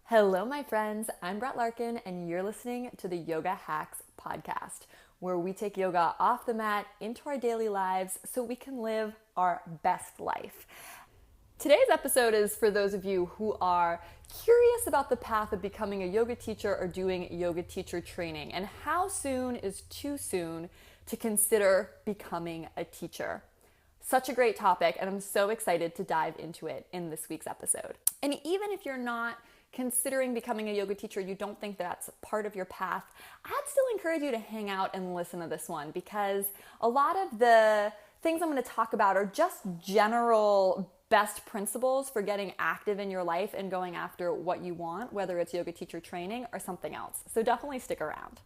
Hello, my friends. I'm Brett Larkin, and you're listening to the Yoga Hacks podcast, where we take yoga off the mat into our daily lives so we can live our best life. Today's episode is for those of you who are curious about the path of becoming a yoga teacher or doing yoga teacher training, and how soon is too soon to consider becoming a teacher. Such a great topic, and I'm so excited to dive into it in this week's episode. And even if you're not considering becoming a yoga teacher, you don't think that's part of your path, I'd still encourage you to hang out and listen to this one, because a lot of the things I'm going to talk about are just general best principles for getting active in your life and going after what you want, whether it's yoga teacher training or something else. So definitely stick around.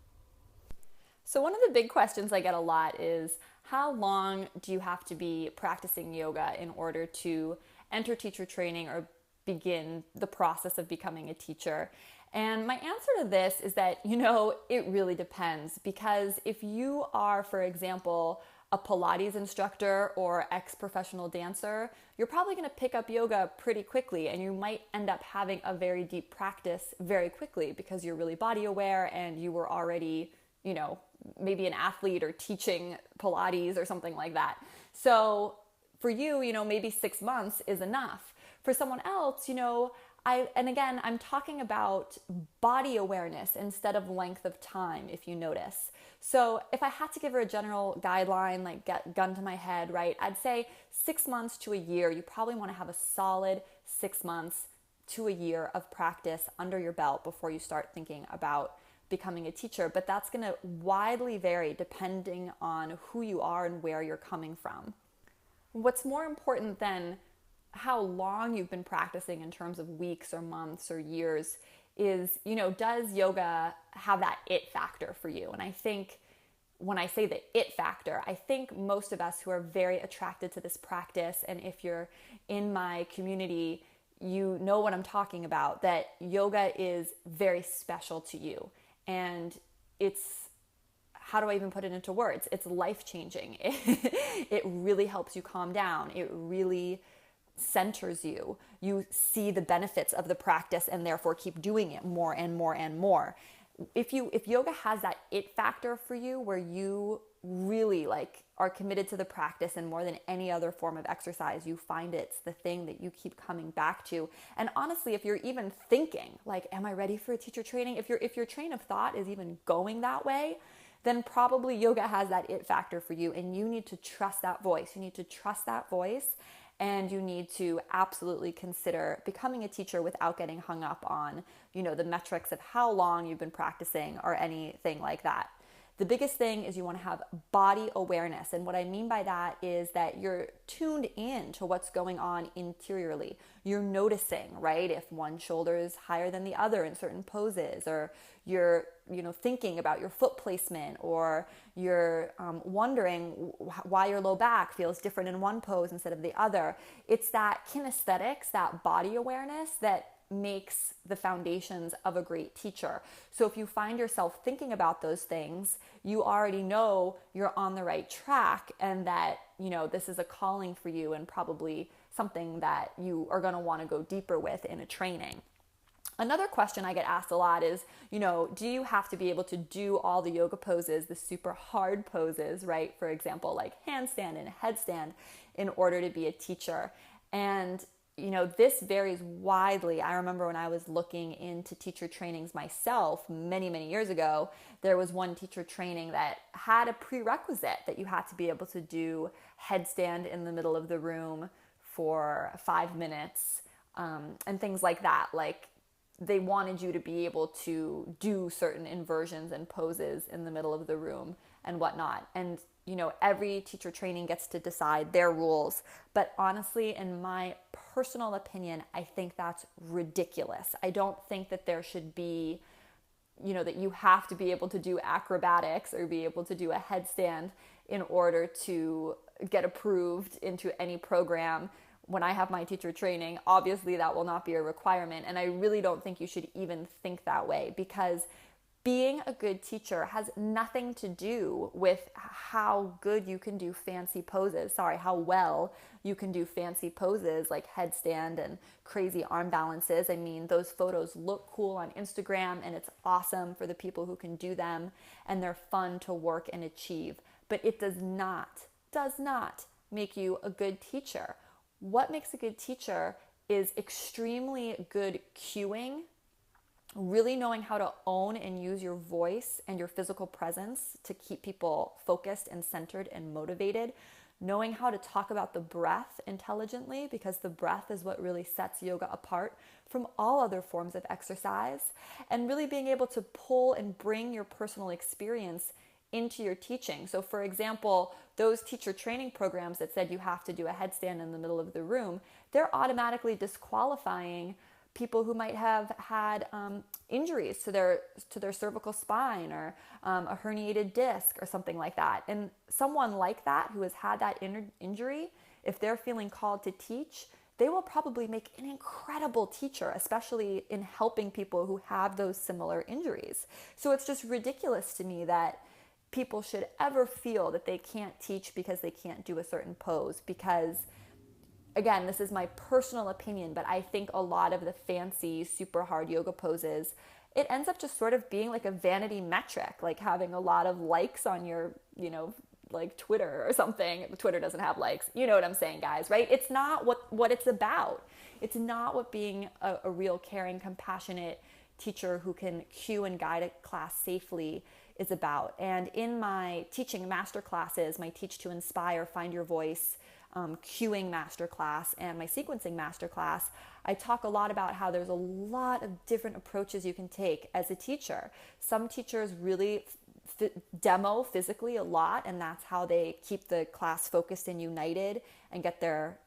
So one of the big questions I get a lot is, how long do you have to be practicing yoga in order to enter teacher training or begin the process of becoming a teacher? And my answer to this is that, it really depends, because if you are, for example, a Pilates instructor or ex-professional dancer, you're probably going to pick up yoga pretty quickly, and you might end up having a very deep practice very quickly because you're really body aware and you were already, maybe an athlete or teaching Pilates or something like that. So for you, maybe 6 months is enough. For someone else, I'm talking about body awareness instead of length of time, if you notice. So if I had to give her a general guideline, like get gun to my head, right, I'd say 6 months to a year. You probably want to have a solid 6 months to a year of practice under your belt before you start thinking about becoming a teacher. But that's going to widely vary depending on who you are and where you're coming from. What's more important than how long you've been practicing in terms of weeks or months or years is, does yoga have that it factor for you? And I think when I say the it factor, I think most of us who are very attracted to this practice, and if you're in my community, you know what I'm talking about, that yoga is very special to you. And it's, how do I even put it into words? It's life-changing. It really helps you calm down. It really centers you. You see the benefits of the practice and therefore keep doing it more and more and more. If yoga has that it factor for you, where you really are committed to the practice, and more than any other form of exercise, you find it's the thing that you keep coming back to. And honestly, if you're even thinking am I ready for a teacher training? If your train of thought is even going that way, then probably yoga has that it factor for you, and you need to trust that voice. You need to trust that voice, and you need to absolutely consider becoming a teacher without getting hung up on, the metrics of how long you've been practicing or anything like that. The biggest thing is you want to have body awareness. And what I mean by that is that you're tuned in to what's going on interiorly. You're noticing, right? If one shoulder is higher than the other in certain poses, or you're, thinking about your foot placement, or you're wondering why your low back feels different in one pose instead of the other. It's that kinesthetics, that body awareness, that makes the foundations of a great teacher. So if you find yourself thinking about those things, you already know you're on the right track, and that, this is a calling for you, and probably something that you are going to want to go deeper with in a training. Another question I get asked a lot is, do you have to be able to do all the yoga poses, the super hard poses, right? For example, like handstand and headstand, in order to be a teacher? And this varies widely. I remember when I was looking into teacher trainings myself many, many years ago, there was one teacher training that had a prerequisite that you had to be able to do headstand in the middle of the room for 5 minutes, and things like that. They wanted you to be able to do certain inversions and poses in the middle of the room and whatnot. And every teacher training gets to decide their rules. But honestly, in my personal opinion, I think that's ridiculous. I don't think that there should be, that you have to be able to do acrobatics or be able to do a headstand in order to get approved into any program. When I have my teacher training, obviously that will not be a requirement. And I really don't think you should even think that way, because Being a good teacher has nothing to do with how good you can do fancy poses. How well you can do fancy poses like headstand and crazy arm balances. I mean, those photos look cool on Instagram and it's awesome for the people who can do them and they're fun to work and achieve. But it does not make you a good teacher. What makes a good teacher is extremely good cueing, really knowing how to own and use your voice and your physical presence to keep people focused and centered and motivated, knowing how to talk about the breath intelligently, because the breath is what really sets yoga apart from all other forms of exercise, and really being able to pull and bring your personal experience into your teaching. So for example, those teacher training programs that said you have to do a headstand in the middle of the room, they're automatically disqualifying people who might have had injuries to their cervical spine or a herniated disc or something like that. And someone like that who has had that injury, if they're feeling called to teach, they will probably make an incredible teacher, especially in helping people who have those similar injuries. So it's just ridiculous to me that people should ever feel that they can't teach because they can't do a certain pose, because again, this is my personal opinion, but I think a lot of the fancy, super hard yoga poses, it ends up just sort of being like a vanity metric, like having a lot of likes on your, like Twitter or something. Twitter doesn't have likes. You know what I'm saying, guys, right? It's not what it's about. It's not what being a real caring, compassionate teacher who can cue and guide a class safely is about. And in my teaching master classes, my Teach to Inspire, Find Your Voice, cueing masterclass and my sequencing masterclass, I talk a lot about how there's a lot of different approaches you can take as a teacher. Some teachers really demo physically a lot, and that's how they keep the class focused and united and get their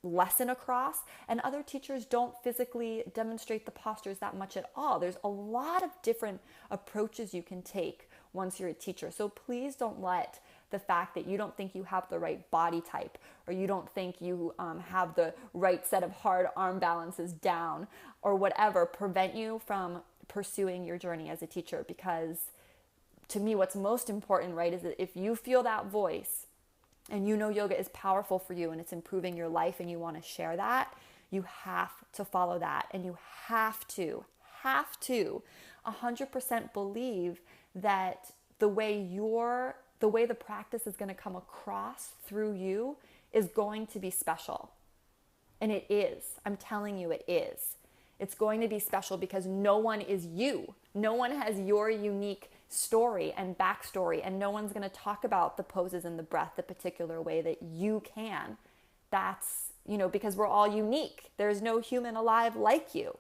lesson across. And other teachers don't physically demonstrate the postures that much at all. There's a lot of different approaches you can take once you're a teacher. So please don't let the fact that you don't think you have the right body type, or you don't think you have the right set of hard arm balances down, or whatever, prevent you from pursuing your journey as a teacher. Because to me, what's most important, right, is that if you feel that voice and you know yoga is powerful for you and it's improving your life and you want to share that, you have to follow that. And you have to 100% believe that the way the practice is going to come across through you is going to be special. And it is. I'm telling you, it is. It's going to be special because no one is you. No one has your unique story and backstory, and no one's going to talk about the poses and the breath the particular way that you can. That's, because we're all unique. There's no human alive like you.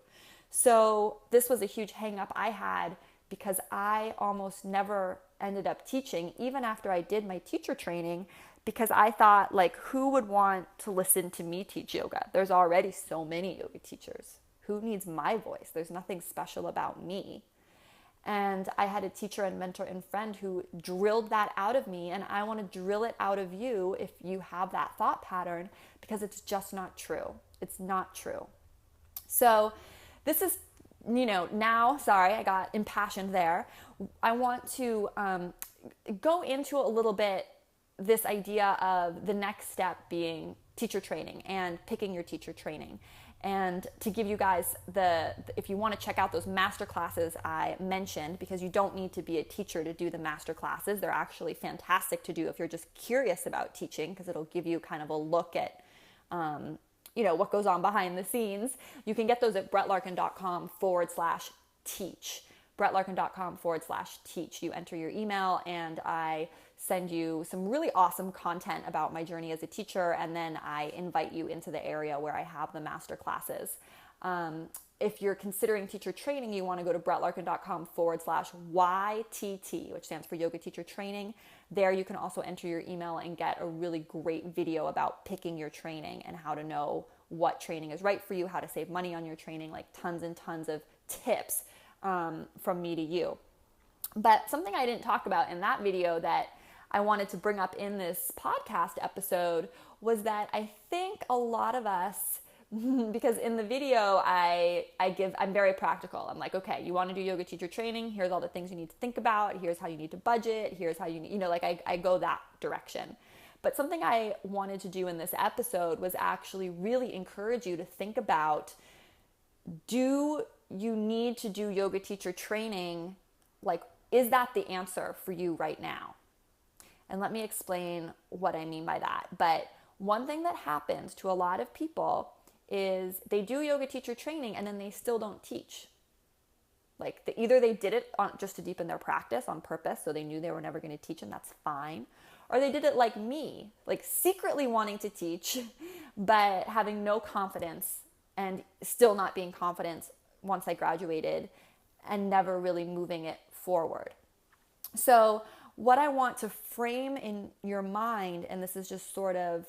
So this was a huge hang up I had, because I almost never ended up teaching, even after I did my teacher training, because I thought, like, who would want to listen to me teach yoga? There's already so many yoga teachers. Who needs my voice? There's nothing special about me. And I had a teacher and mentor and friend who drilled that out of me, and I want to drill it out of you if you have that thought pattern, because it's just not true. It's not true. So this is, now, sorry, I got impassioned there. I want to go into a little bit this idea of the next step being teacher training and picking your teacher training. And to give you guys if you want to check out those master classes I mentioned, because you don't need to be a teacher to do the master classes. They're actually fantastic to do if you're just curious about teaching, because it'll give you kind of a look at what goes on behind the scenes. You can get those at brettlarkin.com/teach. brettlarkin.com/teach. You enter your email and I send you some really awesome content about my journey as a teacher, and then I invite you into the area where I have the master classes. If you're considering teacher training, you want to go to brettlarkin.com/YTT, which stands for Yoga Teacher Training. There you can also enter your email and get a really great video about picking your training and how to know what training is right for you, how to save money on your training, like tons and tons of tips from me to you. But something I didn't talk about in that video that I wanted to bring up in this podcast episode was that I think a lot of us because in the video, I'm very practical. I'm like, okay, you want to do yoga teacher training. Here's all the things you need to think about. Here's how you need to budget. Here's how you need, like I go that direction. But something I wanted to do in this episode was actually really encourage you to think about, do you need to do yoga teacher training? Like, is that the answer for you right now? And let me explain what I mean by that. But one thing that happens to a lot of people is they do yoga teacher training and then they still don't teach. Like either they did it just to deepen their practice on purpose, so they knew they were never going to teach, and that's fine. Or they did it like me, like secretly wanting to teach, but having no confidence and still not being confident once I graduated and never really moving it forward. So what I want to frame in your mind, and this is just sort of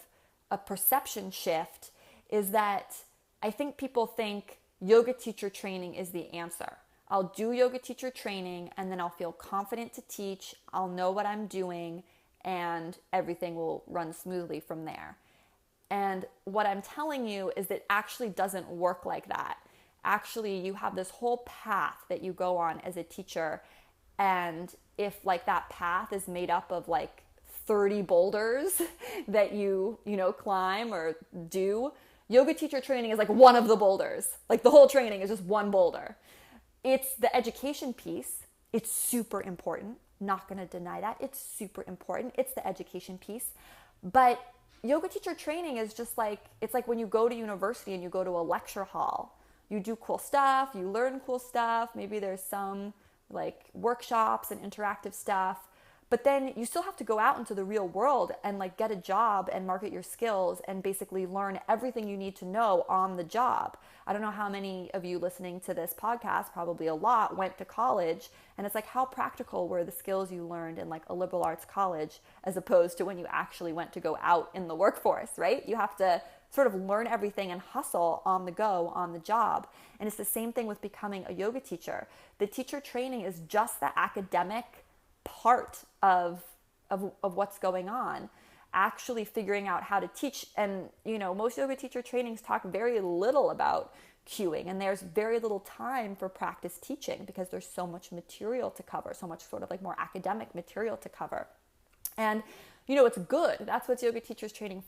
a perception shift, is that I think people think yoga teacher training is the answer. I'll do yoga teacher training and then I'll feel confident to teach. I'll know what I'm doing and everything will run smoothly from there. And what I'm telling you is that actually doesn't work like that. Actually, you have this whole path that you go on as a teacher, and if like that path is made up of like 30 boulders that you climb or do, yoga teacher training is like one of the boulders. Like the whole training is just one boulder. It's the education piece. It's super important. Not going to deny that. It's super important. It's the education piece. But yoga teacher training is just like, it's like when you go to university and you go to a lecture hall. You do cool stuff, you learn cool stuff. Maybe there's some like workshops and interactive stuff. But then you still have to go out into the real world and like get a job and market your skills and basically learn everything you need to know on the job. I don't know how many of you listening to this podcast, probably a lot, went to college, and it's like, how practical were the skills you learned in like a liberal arts college as opposed to when you actually went to go out in the workforce, right? You have to sort of learn everything and hustle on the go, on the job. And it's the same thing with becoming a yoga teacher. The teacher training is just the academic part of what's going on, actually figuring out how to teach. And most yoga teacher trainings talk very little about cueing, and there's very little time for practice teaching because there's so much material to cover, so much sort of like more academic material to cover. And it's good. That's what yoga teachers training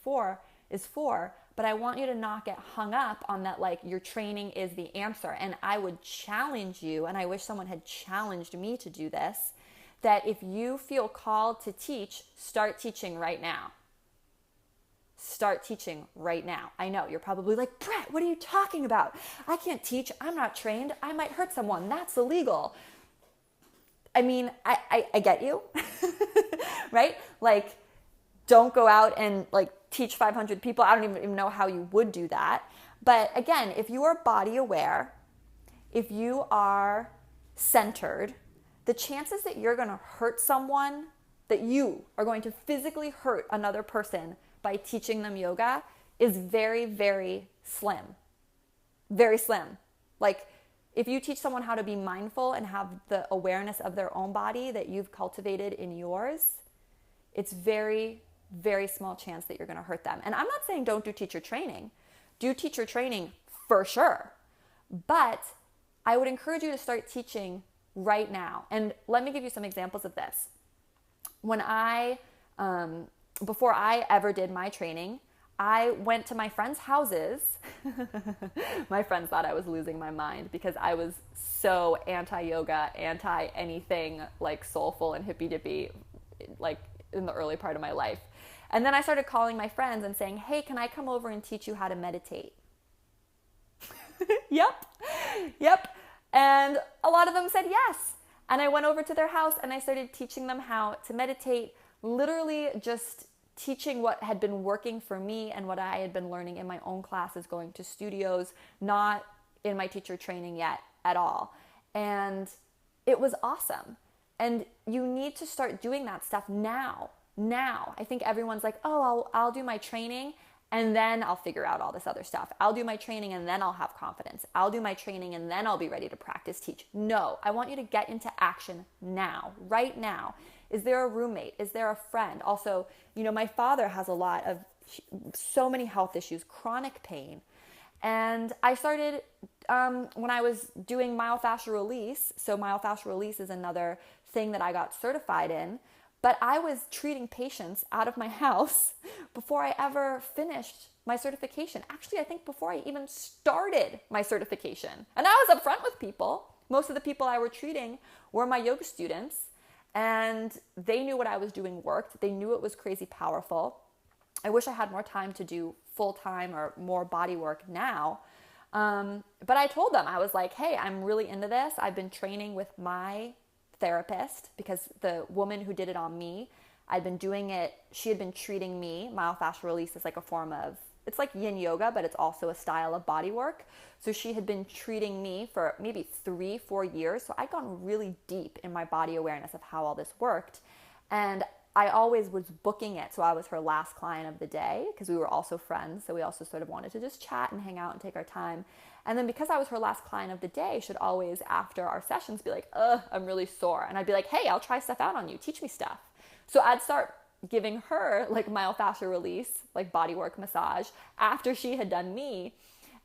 is for. But I want you to not get hung up on that, like your training is the answer. And I would challenge you, and I wish someone had challenged me to do this, that if you feel called to teach, start teaching right now. Start teaching right now. I know you're probably like, Brett, what are you talking about? I can't teach. I'm not trained. I might hurt someone. That's illegal. I mean, I get you, right? Like, don't go out and like teach 500 people. I don't even know how you would do that. But again, if you are body aware, if you are centered, the chances that you're going to hurt someone, that you are going to physically hurt another person by teaching them yoga is very, very slim. Very slim. Like if you teach someone how to be mindful and have the awareness of their own body that you've cultivated in yours, it's very, very small chance that you're going to hurt them. And I'm not saying don't do teacher training. Do teacher training for sure. But I would encourage you to start teaching right now. And let me give you some examples of this. When before I ever did my training, I went to my friends' houses. My friends thought I was losing my mind because I was so anti-yoga, anti-anything like soulful and hippy-dippy, like in the early part of my life. And then I started calling my friends and saying, hey, can I come over and teach you how to meditate? Yep. And a lot of them said yes. And I went over to their house and I started teaching them how to meditate, literally just teaching what had been working for me and what I had been learning in my own classes, going to studios, not in my teacher training yet at all. And it was awesome. And you need to start doing that stuff now. I think everyone's like, oh, I'll do my training and then I'll figure out all this other stuff. I'll do my training and then I'll have confidence. I'll do my training and then I'll be ready to practice teach. No, I want you to get into action now, right now. Is there a roommate? Is there a friend? Also, my father has so many health issues, chronic pain. And I started when I was doing myofascial release. So myofascial release is another thing that I got certified in. But I was treating patients out of my house before I ever finished my certification. Actually, I think before I even started my certification. And I was upfront with people. Most of the people I were treating were my yoga students, and they knew what I was doing worked. They knew it was crazy powerful. I wish I had more time to do full-time or more body work now. But I told them, I was like, hey, I'm really into this. I've been training with my therapist because the woman who did it on me, I'd been doing it, she had been treating me. Myofascial release is like a form of, it's like yin yoga, but it's also a style of body work. So she had been treating me for maybe 3-4 years. So I'd gone really deep in my body awareness of how all this worked. And I always was booking it. So I was her last client of the day because we were also friends. So we also sort of wanted to just chat and hang out and take our time. And then because I was her last client of the day, she'd always, after our sessions, be like, I'm really sore. And I'd be like, hey, I'll try stuff out on you. Teach me stuff. So I'd start giving her like myofascial release, like bodywork massage after she had done me.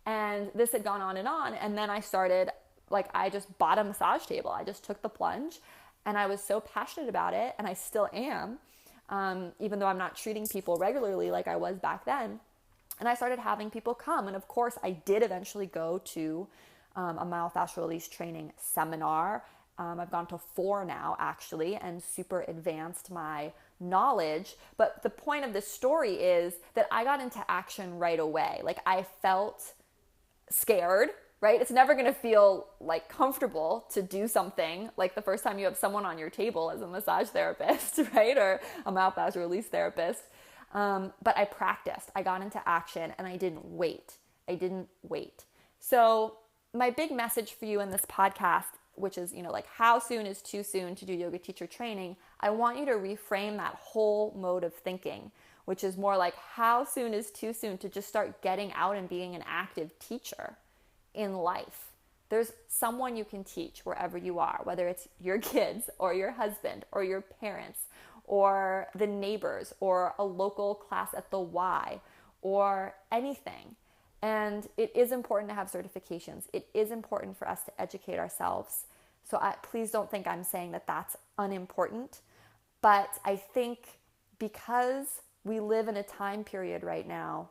And this had gone on. And then I started, like, I just bought a massage table. I just took the plunge and I was so passionate about it. And I still am, even though I'm not treating people regularly like I was back then. And I started having people come. And of course, I did eventually go to a myofascial release training seminar. I've gone to 4 now, actually, and super advanced my knowledge. But the point of this story is that I got into action right away. Like, I felt scared, right? It's never going to feel like comfortable to do something like the first time you have someone on your table as a massage therapist, right? Or a myofascial release therapist. But I practiced, I got into action, and I didn't wait. So my big message for you in this podcast, which is, like, how soon is too soon to do yoga teacher training? I want you to reframe that whole mode of thinking, which is more like, how soon is too soon to just start getting out and being an active teacher in life? There's someone you can teach wherever you are, whether it's your kids or your husband or your parents or the neighbors or a local class at the Y or anything. And it is important to have certifications. It is important for us to educate ourselves. So please don't think I'm saying that that's unimportant. But I think because we live in a time period right now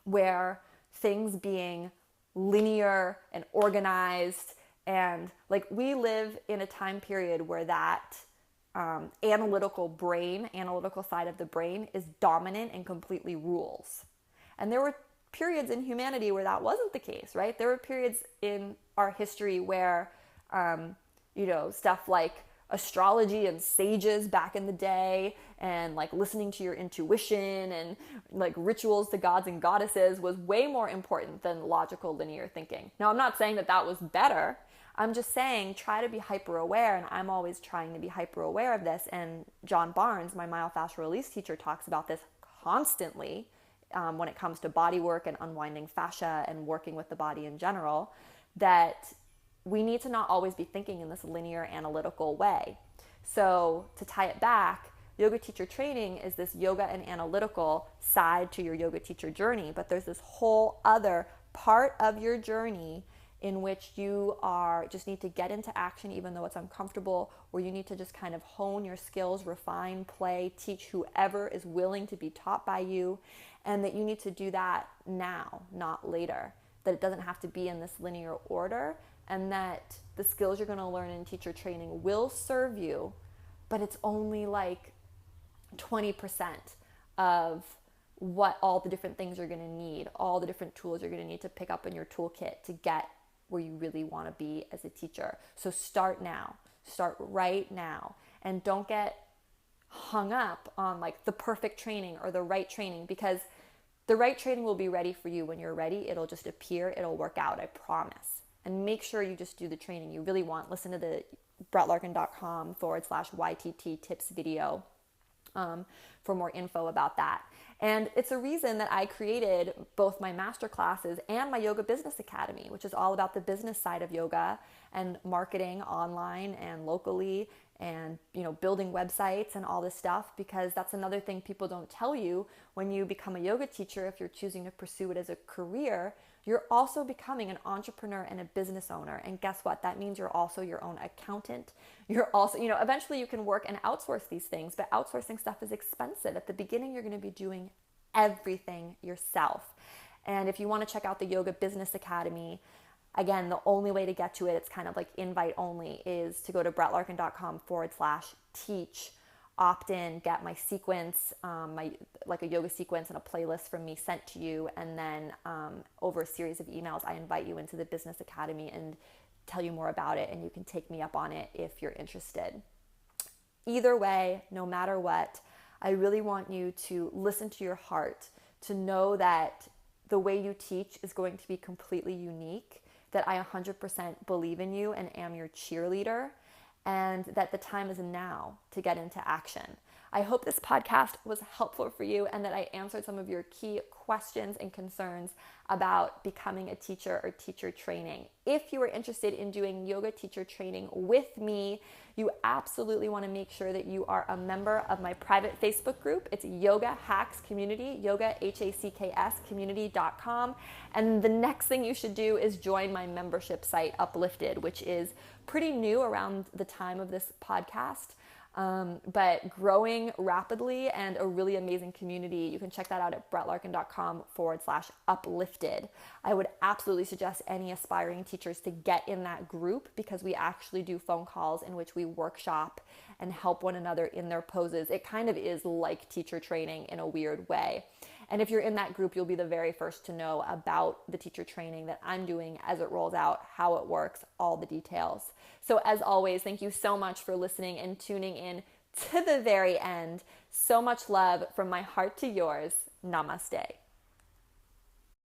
where things being linear and organized, and like, we live in a time period where that analytical side of the brain is dominant and completely rules. And there were periods in humanity where that wasn't the case, right? There were periods in our history where, stuff like astrology and sages back in the day, and like listening to your intuition and like rituals to gods and goddesses was way more important than logical linear thinking. Now, I'm not saying that that was better. I'm just saying, try to be hyper aware, and I'm always trying to be hyper aware of this. And John Barnes, my myofascial release teacher, talks about this constantly when it comes to body work and unwinding fascia and working with the body in general, that we need to not always be thinking in this linear analytical way. So to tie it back, yoga teacher training is this yoga and analytical side to your yoga teacher journey, but there's this whole other part of your journey in which you just need to get into action even though it's uncomfortable, where you need to just kind of hone your skills, refine, play, teach whoever is willing to be taught by you, and that you need to do that now, not later. That it doesn't have to be in this linear order, and that the skills you're going to learn in teacher training will serve you, but it's only like 20% of what all the different things you're going to need, all the different tools you're going to need to pick up in your toolkit to get where you really want to be as a teacher. So start now. Start right now. And don't get hung up on like the perfect training or the right training, because the right training will be ready for you when you're ready. It'll just appear. It'll work out. I promise. And make sure you just do the training you really want. Listen to the brettlarkin.com/YTT tips video for more info about that. And it's a reason that I created both my master classes and my Yoga Business Academy, which is all about the business side of yoga and marketing online and locally, and building websites and all this stuff, because that's another thing people don't tell you when you become a yoga teacher. If you're choosing to pursue it as a career, you're also becoming an entrepreneur and a business owner. And guess what? That means you're also your own accountant. You're also, eventually you can work and outsource these things, but outsourcing stuff is expensive. At the beginning, you're going to be doing everything yourself. And if you want to check out the Yoga Business Academy, again, the only way to get to it, it's kind of like invite only, is to go to brettlarkin.com/teach, opt in, get my sequence, like a yoga sequence and a playlist from me sent to you. And then over a series of emails, I invite you into the Business Academy and tell you more about it. And you can take me up on it if you're interested. Either way, no matter what, I really want you to listen to your heart, to know that the way you teach is going to be completely unique, that I 100% believe in you and am your cheerleader, and that the time is now to get into action. I hope this podcast was helpful for you and that I answered some of your key questions and concerns about becoming a teacher or teacher training. If you are interested in doing yoga teacher training with me, you absolutely want to make sure that you are a member of my private Facebook group. It's Yoga Hacks Community, yoga, HACKS, community.com. And the next thing you should do is join my membership site, Uplifted, which is pretty new around the time of this podcast. But growing rapidly and a really amazing community. You can check that out at brettlarkin.com/uplifted. I would absolutely suggest any aspiring teachers to get in that group, because we actually do phone calls in which we workshop and help one another in their poses. It kind of is like teacher training in a weird way. And if you're in that group, you'll be the very first to know about the teacher training that I'm doing as it rolls out, how it works, all the details. So as always, thank you so much for listening and tuning in to the very end. So much love from my heart to yours. Namaste.